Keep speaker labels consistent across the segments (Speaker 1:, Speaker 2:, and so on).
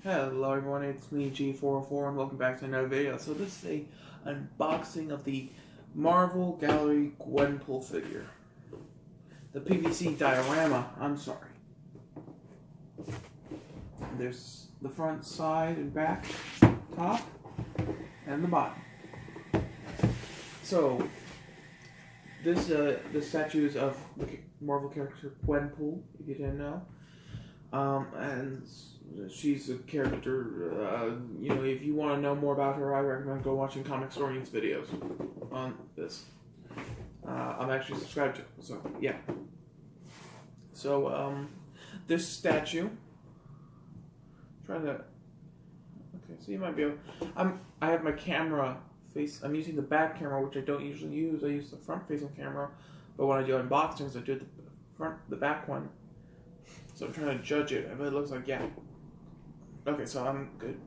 Speaker 1: Hello everyone, it's me G404 and welcome back to another video. So this is a unboxing of the Marvel Gallery Gwenpool figure. The PVC diorama, I'm sorry. There's the front, side, and back, top, and the bottom. So this the statues of the Marvel character Gwenpool, if you didn't know. And she's a character, if you want to know more about her, I recommend go watching Comic Historian's videos on this. I'm actually subscribed to it, so yeah. So, this statue, okay, so you might be able, I have my camera face, I'm using the back camera, which I don't usually use. I use the front facing camera, but when I do unboxings, I do the back one. So I'm trying to judge it, but it looks like, yeah. Okay, so I'm good.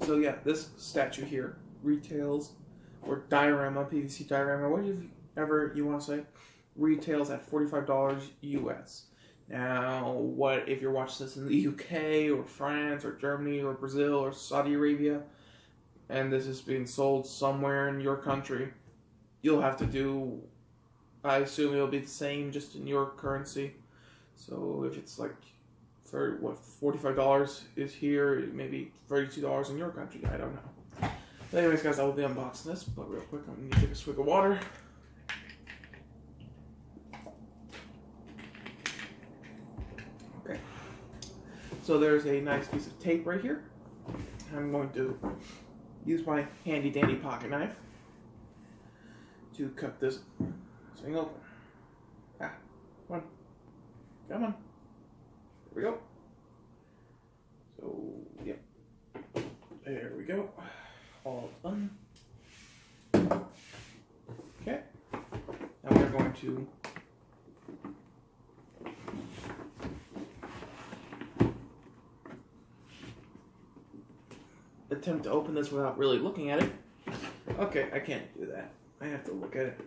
Speaker 1: So yeah, this statue here retails, or diorama, PVC diorama, whatever you want to say, retails at $45 US. Now, what if you're watching this in the UK, or France, or Germany, or Brazil, or Saudi Arabia, and this is being sold somewhere in your country, you'll have to do, I assume it'll be the same, just in your currency. So if it's like, $45 is here, maybe $32 in your country, I don't know. But anyways, guys, I will be unboxing this, but real quick, I'm going to take a swig of water. Okay. So there's a nice piece of tape right here. I'm going to use my handy dandy pocket knife to cut this thing open. Come on. Come on. There we go. So, yep. There we go. All done. Okay. Now we're going to attempt to open this without really looking at it. Okay, I can't do that. I have to look at it.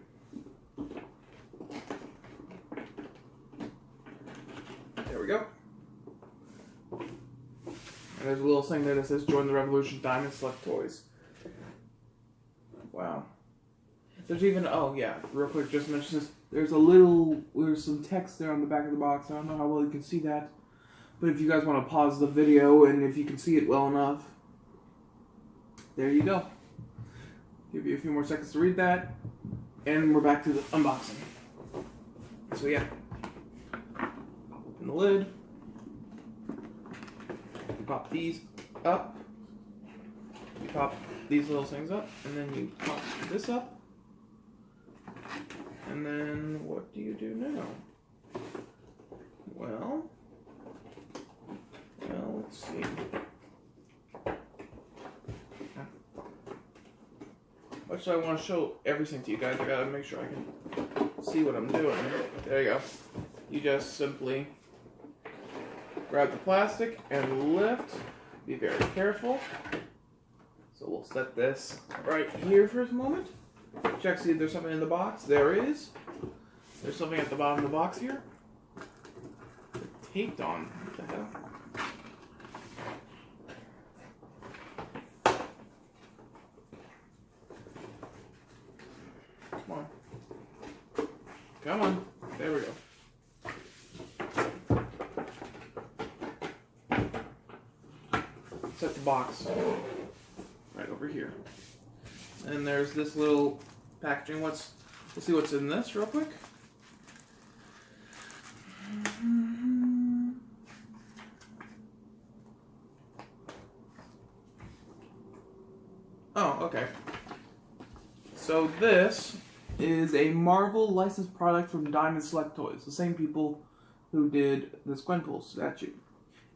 Speaker 1: There we go. And there's a little thing there that says "Join the Revolution, Diamond Select Toys." Wow. There's even, oh yeah, real quick, just mention this. There's some text there on the back of the box. I don't know how well you can see that. But if you guys want to pause the video and if you can see it well enough, there you go. Give you a few more seconds to read that. And we're back to the unboxing. So yeah. Open the lid. Pop these up. You pop these little things up, and then you pop this up. And then what do you do now? Well, let's see. Actually, I want to show everything to you guys. I gotta make sure I can see what I'm doing. There you go. You just simply grab the plastic and lift. Be very careful. So we'll set this right here for a moment. Check, see if there's something in the box. There is. There's something at the bottom of the box here. It's taped on. What the hell? Come on. Come on. There we go. Set the box right over here. And there's this little packaging. Let's see what's in this real quick. Oh, okay. So this is a Marvel licensed product from Diamond Select Toys, the same people who did this Gwenpool statue.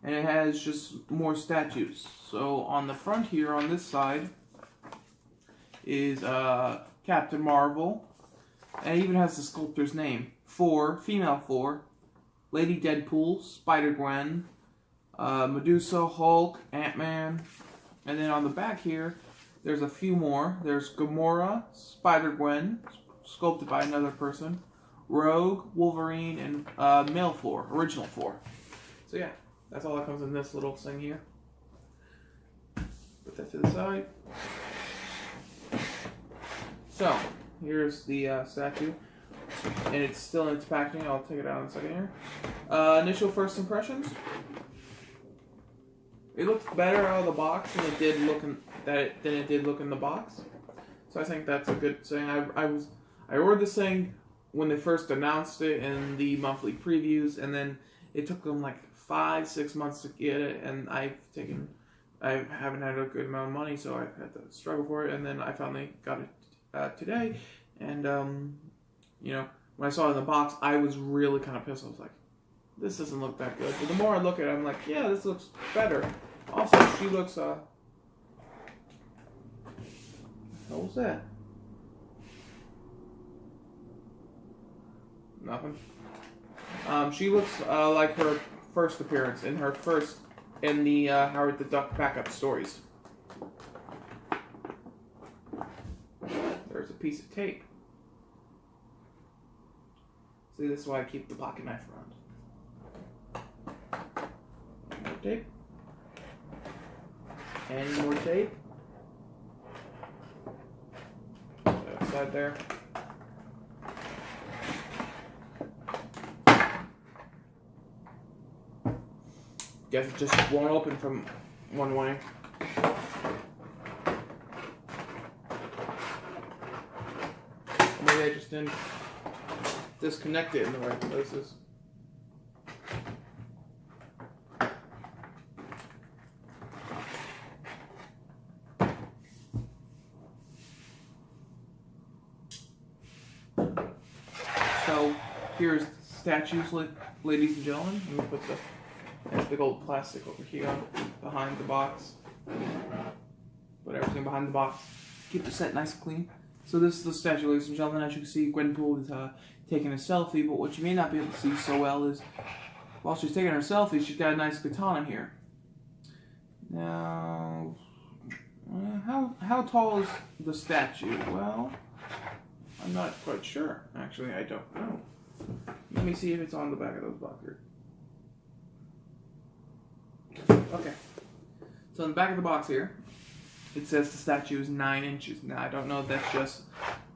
Speaker 1: And it has just more statues. So on the front here, on this side, is Captain Marvel. And it even has the sculptor's name. Female 4, Lady Deadpool, Spider-Gwen, Medusa, Hulk, Ant-Man. And then on the back here, there's a few more. There's Gamora, Spider-Gwen, sculpted by another person, Rogue, Wolverine, and male 4, original 4. So yeah. That's all that comes in this little thing here. Put that to the side. So, here's the statue. And it's still in its packaging. I'll take it out in a second here. Initial first impressions. It looks better out of the box than it did look in the box. So I think that's a good thing. I ordered this thing when they first announced it in the monthly previews, and then it took them like 5-6 months to get it, and I haven't had a good amount of money, so I had to struggle for it, and then I finally got it today, and you know, when I saw it in the box, I was really kind of pissed. I was like, this doesn't look that good. But the more I look at it, I'm like, yeah, this looks better. Also, she looks, what was that? Nothing. She looks like her first appearance in the Howard the Duck backup stories. There's a piece of tape. See, this is why I keep the pocket knife around. More tape. And more tape. Outside there. Guess it just won't open from one way. Maybe I just didn't disconnect it in the right places. So here's statues, ladies and gentlemen. I'm gonna put the big old plastic over here behind the box. Put everything behind the box. Keep the set nice and clean. So this is the statue, ladies and gentlemen. As you can see, Gwenpool is taking a selfie, but what you may not be able to see so well is while she's taking her selfie, she's got a nice katana here. Now, how tall is the statue? Well, I'm not quite sure. Actually, I don't know. Let me see if it's on the back of those boxers. Okay. So in the back of the box here, it says the statue is 9 inches. Now, I don't know if that's just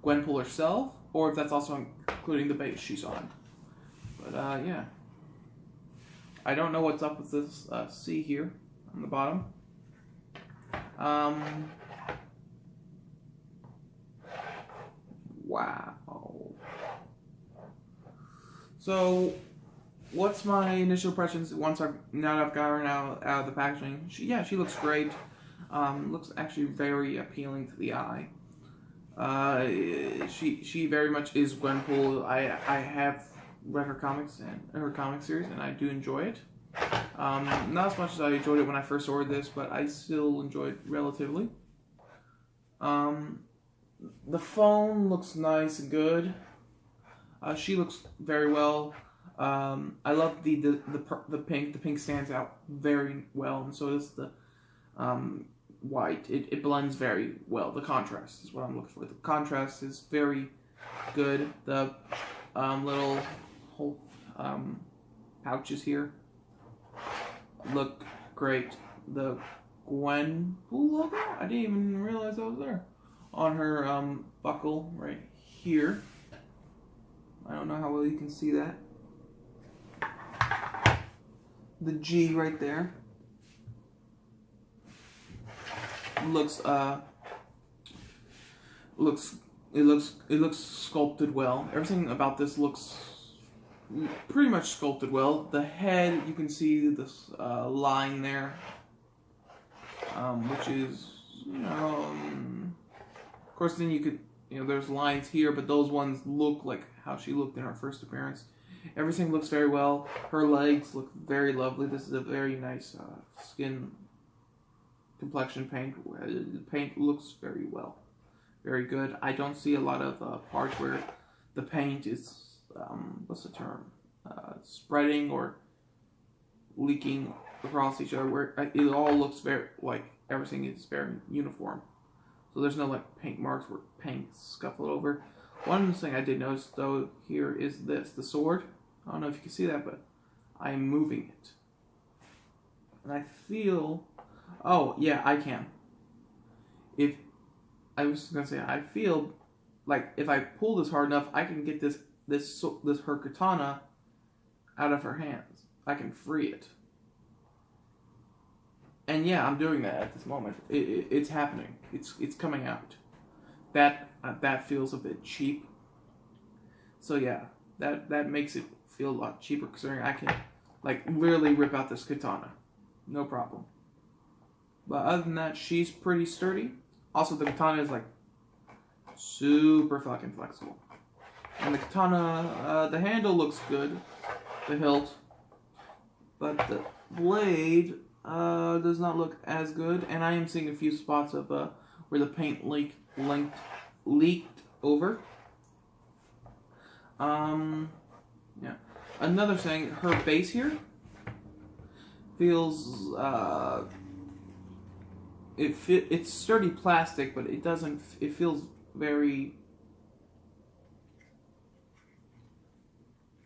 Speaker 1: Gwenpool herself, or if that's also including the base she's on. But, yeah. I don't know what's up with this C here on the bottom. Wow. So, what's my initial impressions now that I've got her out of the packaging? She looks great. Looks actually very appealing to the eye. She very much is Gwenpool. I have read her comics and her comic series, and I do enjoy it. Not as much as I enjoyed it when I first ordered this, but I still enjoy it relatively. The phone looks nice and good. She looks very well. I love the pink. The pink stands out very well, and so does the white. It blends very well. The contrast is what I'm looking for. The contrast is very good. The little whole pouches here look great. The Gwenpool logo, I didn't even realize that was there on her buckle right here. I don't know how well you can see that. The G right there looks sculpted well. Everything about this looks pretty much sculpted well. The head, you can see this line there, which is, of course, then you could, there's lines here, but those ones look like how she looked in her first appearance. Everything looks very well. Her legs look very lovely. This is a very nice skin complexion paint. The paint looks very well. Very good. I don't see a lot of parts where the paint is, what's the term? Spreading or leaking across each other. Where it all looks very, everything is very uniform. So there's no paint marks where paint scuffled over. One thing I did notice though here is this, the sword. I don't know if you can see that, but I am moving it. and I feel. Oh yeah, I can. If I was gonna say, I feel like if I pull this hard enough, I can get this her katana out of her hands. I can free it. And yeah, I'm doing that at this moment. It's happening. It's coming out. That feels a bit cheap. So yeah, that makes it feel a lot cheaper considering I can like literally rip out this katana, no problem. But other than that, she's pretty sturdy. Also, the katana is like super fucking flexible. And the katana, the handle looks good, the hilt, but the blade does not look as good. And I am seeing a few spots of where the paint leaked over. Yeah. Another thing, her base here feels it's sturdy plastic, but it doesn't. It feels very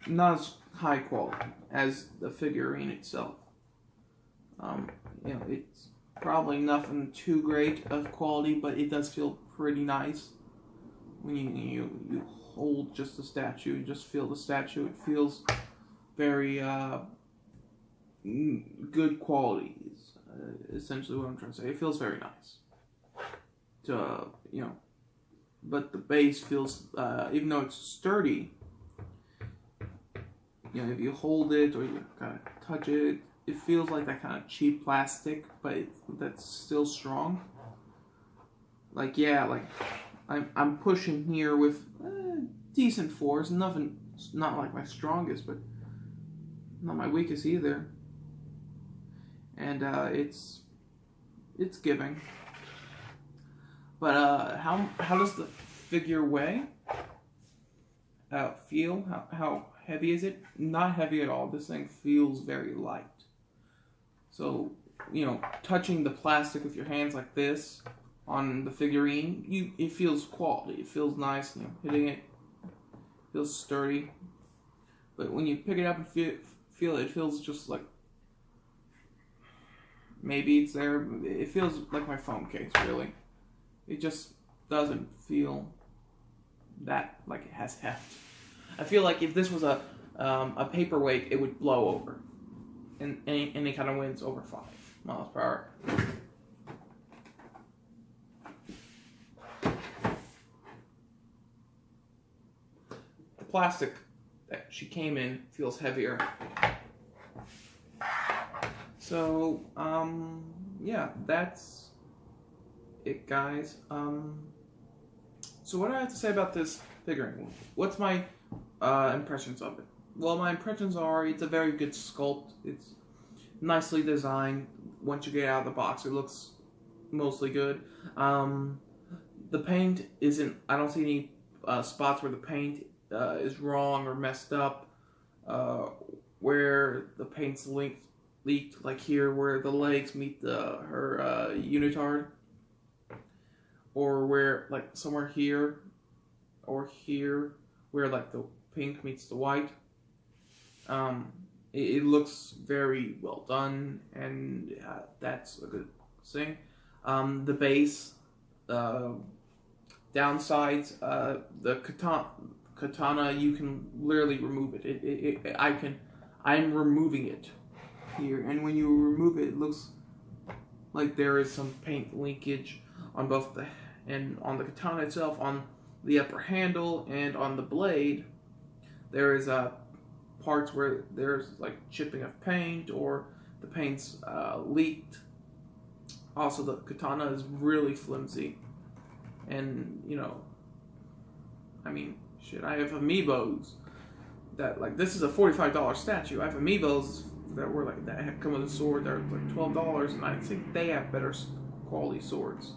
Speaker 1: not as high quality as the figurine itself. You know, it's probably nothing too great of quality, but it does feel pretty nice when you hold just the statue. You just feel the statue. It feels very good quality. Essentially, what I'm trying to say. It feels very nice. You know, but the base feels, even though it's sturdy, you know, if you hold it or you kind of touch it, it feels like that kind of cheap plastic, but that's still strong. Like yeah, like I'm pushing here with decent force. Nothing, not like my strongest, but not my weakest either. And it's giving. But how does the figure weigh? Feel? How heavy is it? Not heavy at all. This thing feels very light. So, you know, touching the plastic with your hands like this on the figurine, it feels quality. It feels nice. You know, hitting it feels sturdy. But when you pick it up and feel it, it feels just like maybe it's there. It feels like my phone case, really. It just doesn't feel that like it has heft. I feel like if this was a paperweight, it would blow over. And any kind of winds over 5 miles per hour. The plastic that she came in feels heavier. So, yeah, that's it, guys. So what do I have to say about this figurine? What's my impressions of it? Well, my impressions are it's a very good sculpt. It's nicely designed. Once you get out of the box, it looks mostly good. The paint isn't. I don't see any spots where the paint is wrong or messed up. Where the paint's leaked, like here, where the legs meet her unitard, or where like somewhere here, or here, where like the pink meets the white. It looks very well done, and that's a good thing. The base, downsides, the katana, you can literally remove it. I'm removing it here, and when you remove it, it looks like there is some paint leakage on both on the katana itself, on the upper handle, and on the blade. There is parts where there's like chipping of paint, or the paint's leaked. Also, the katana is really flimsy, and you know, I mean, shit, I have amiibos that, like, this is a $45 statue. I have amiibos that come with a sword that are like $12, and I think they have better quality swords.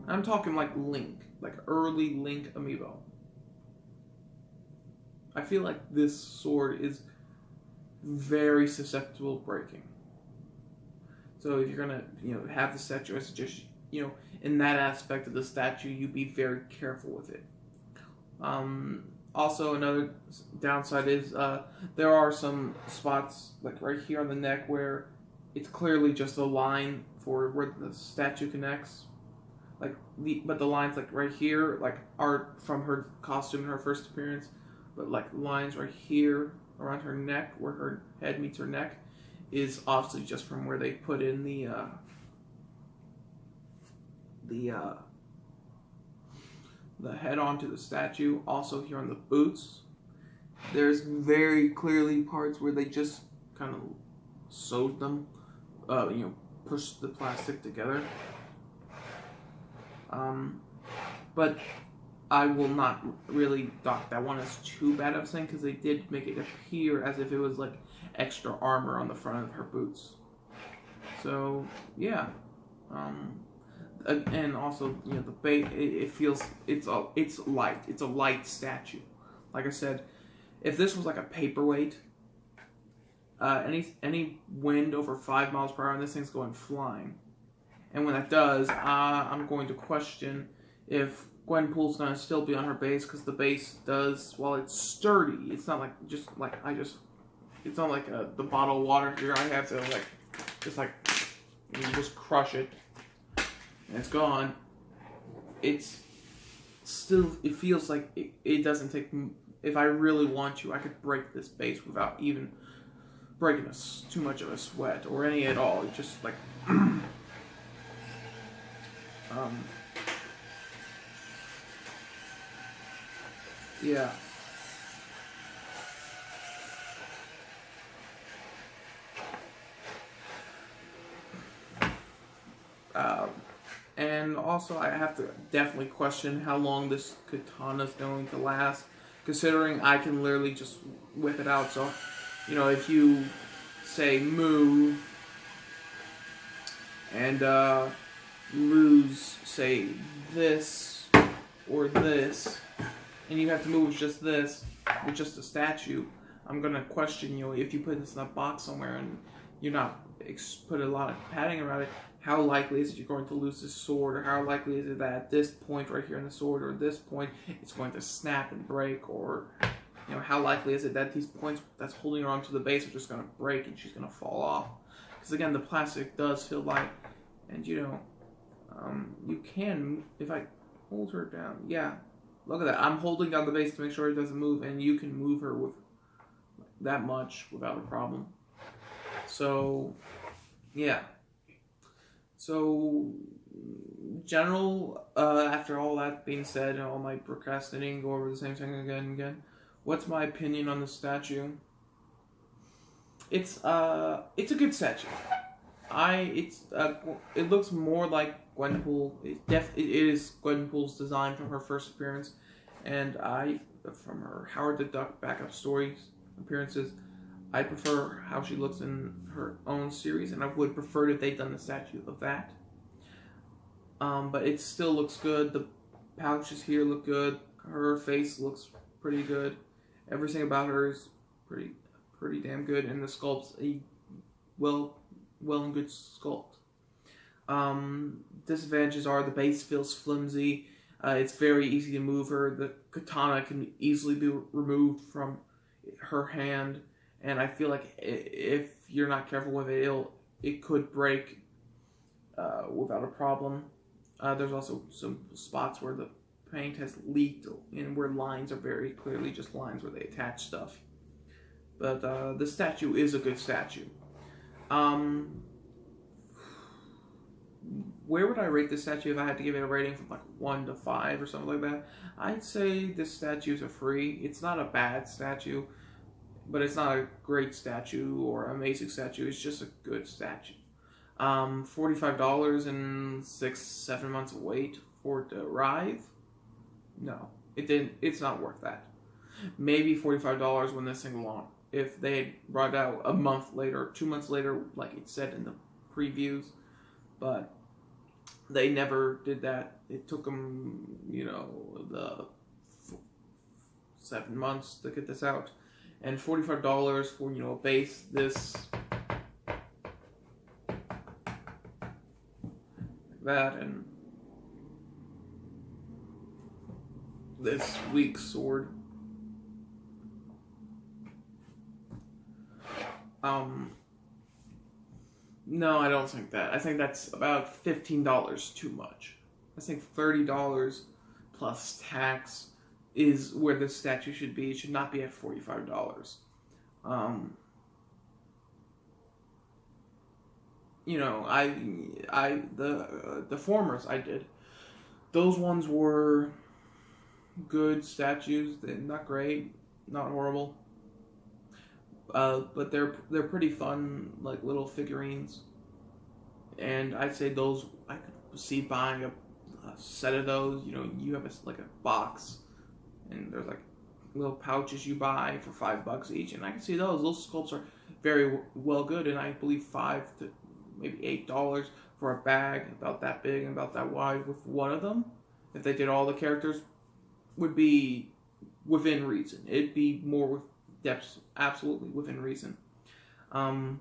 Speaker 1: I'm talking like Link, like early Link amiibo. I feel like this sword is very susceptible to breaking. So if you're gonna, you know, have the statue, I suggest, you know, in that aspect of the statue, you be very careful with it. Also, another downside is there are some spots like right here on the neck where it's clearly just a line for where the statue connects. But the lines like right here like are from her costume in her first appearance, but like lines right here around her neck where her head meets her neck is obviously just from where they put in the head onto the statue. Also here on the boots, there's very clearly parts where they just kind of sewed them, pushed the plastic together. But I will not really dock that one as too bad of a thing because they did make it appear as if it was like extra armor on the front of her boots. So yeah, and also the base. It feels it's light. It's a light statue. Like I said, if this was like a paperweight, any wind over 5 miles per hour and this thing's going flying. And when that does, I'm going to question if Gwenpool's going to still be on her base, because the base does, while it's sturdy, it's not like it's not like the bottle of water here. I have to you just crush it and it's gone. It's still, it feels like it doesn't take, if I really want to, I could break this base without even breaking too much of a sweat or any at all. It's just like yeah. And also I have to definitely question how long this katana's going to last, considering I can literally just whip it out. So, if you say move and lose, say, this or this, and you have to move just this with just a statue, I'm gonna question you if you put this in a box somewhere and you're not put a lot of padding around it. How likely is it you're going to lose this sword, or how likely is it that at this point right here in the sword, or this point, it's going to snap and break, or how likely is it that these points that's holding her onto the base are just going to break and she's going to fall off? Because again, the plastic does feel light, and you can, if I hold her down, yeah, look at that. I'm holding down the base to make sure it doesn't move, and you can move her with that much without a problem. So, yeah. So, general, after all that being said, all my procrastinating, go over the same thing again and again, what's my opinion on the statue? It's a good statue. It looks more like Gwenpool. It is Gwenpool's design from her first appearance, and from her Howard the Duck backup stories appearances, I prefer how she looks in her own series, and I would prefer if they'd done the statue of that. But it still looks good. The pouches here look good. Her face looks pretty good. Everything about her is pretty damn good, and the sculpt's a well and good sculpt. Disadvantages are the base feels flimsy. It's very easy to move her. The katana can easily be removed from her hand. And I feel like if you're not careful with it, it could break without a problem. There's also some spots where the paint has leaked and where lines are very clearly just lines where they attach stuff. But the statue is a good statue. Where would I rate this statue if I had to give it a rating from like 1 to 5 or something like that? I'd say this statue is a free. It's not a bad statue, but it's not a great statue or amazing statue. It's just a good statue. $45 and 6-7 months of wait for it to arrive? No, it didn't. It's not worth that. Maybe $45 when this thing launched. If they had brought it out a month later, 2 months later, like it said in the previews, but they never did that. It took them, the 7 months to get this out. And $45 for, a base this, that, and this weak sword. No, I don't think that. I think that's about $15 too much. I think $30 plus tax is where the statue should be. It should not be at $45. You know, the formers I did, those ones were good statues. They're not great, not horrible, but they're pretty fun, like little figurines. And I'd say those I could see buying a set of those. You know, you have like a box, and there's like little pouches you buy for $5 each, and I can see those sculpts are very well good, and I believe $5 to maybe $8 for a bag about that big and about that wide with one of them. If they did all the characters, would be within reason. It'd be more with depth, absolutely within reason. But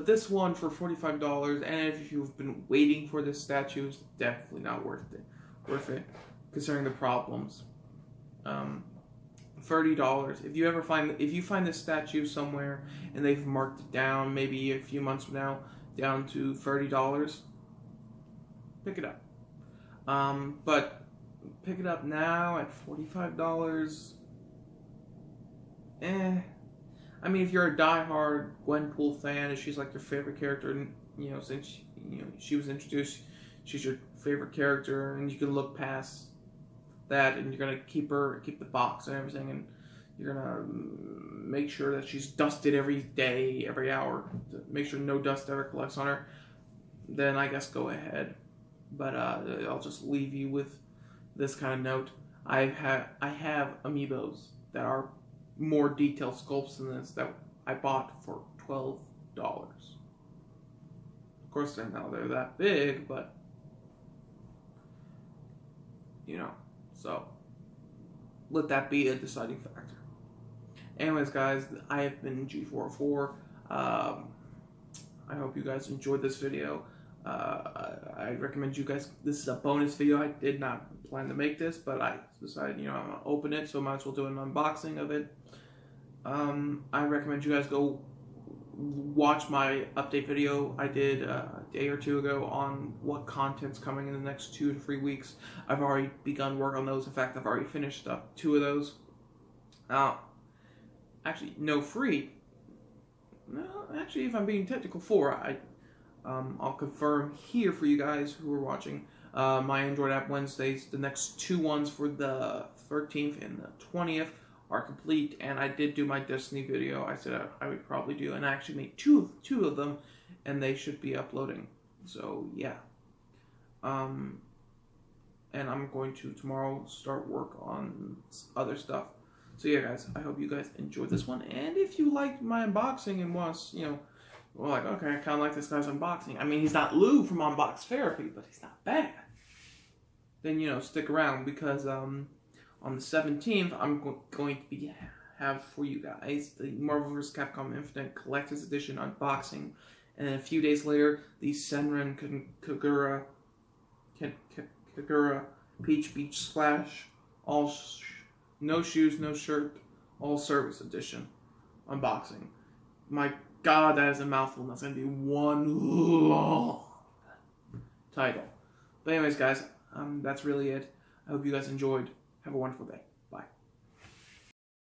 Speaker 1: this one for $45, and if you've been waiting for this statue, is definitely not worth it, considering the problems. $30. If you find this statue somewhere and they've marked it down, maybe a few months from now, down to $30, pick it up. But pick it up now at $45. I mean, if you're a die-hard Gwenpool fan, and she's like your favorite character, and you know, since she was introduced, she's your favorite character, and you can look past that, and you're gonna keep the box and everything, and you're gonna make sure that she's dusted every day, every hour, to make sure no dust ever collects on her. Then I guess go ahead. But I'll just leave you with this kind of note. I have amiibos that are more detailed sculpts than this that I bought for $12. Of course, they're that big, but you know, so let that be a deciding factor. Anyways, guys, I have been G404. I hope you guys enjoyed this video. I recommend you guys. This is a bonus video. I did not plan to make this, but I decided, you know, I'm gonna open it, so I might as well do an unboxing of it. I recommend you guys go watch my update video I did a day or two ago on what content's coming in the next 2 to 3 weeks. I've already begun work on those. In fact, I've already finished up 2 of those. Actually, no, 3. No, actually, if I'm being technical, 4. I'll confirm here for you guys who are watching. My Android app Wednesdays, the next 2 ones for the 13th and the 20th are complete, and I did do my Destiny video. I said I would probably do, and I actually made two of them, and they should be uploading. So yeah, and I'm going to tomorrow start work on other stuff. So yeah, guys, I hope you guys enjoyed this one, and if you liked my unboxing and want, you know, well, like, okay, I kind of like this guy's unboxing. I mean, he's not Lou from Unbox Therapy, but he's not bad. Then, you know, stick around, because on the 17th, I'm going to have for you guys the Marvel vs. Capcom Infinite Collector's Edition unboxing, and then a few days later, the Senran Kagura Peach Beach Splash, no shoes, no shirt, all service edition unboxing. My God, that is a mouthful, and that's going to be one long title. But anyways, guys, that's really it. I hope you guys enjoyed. Have a wonderful day.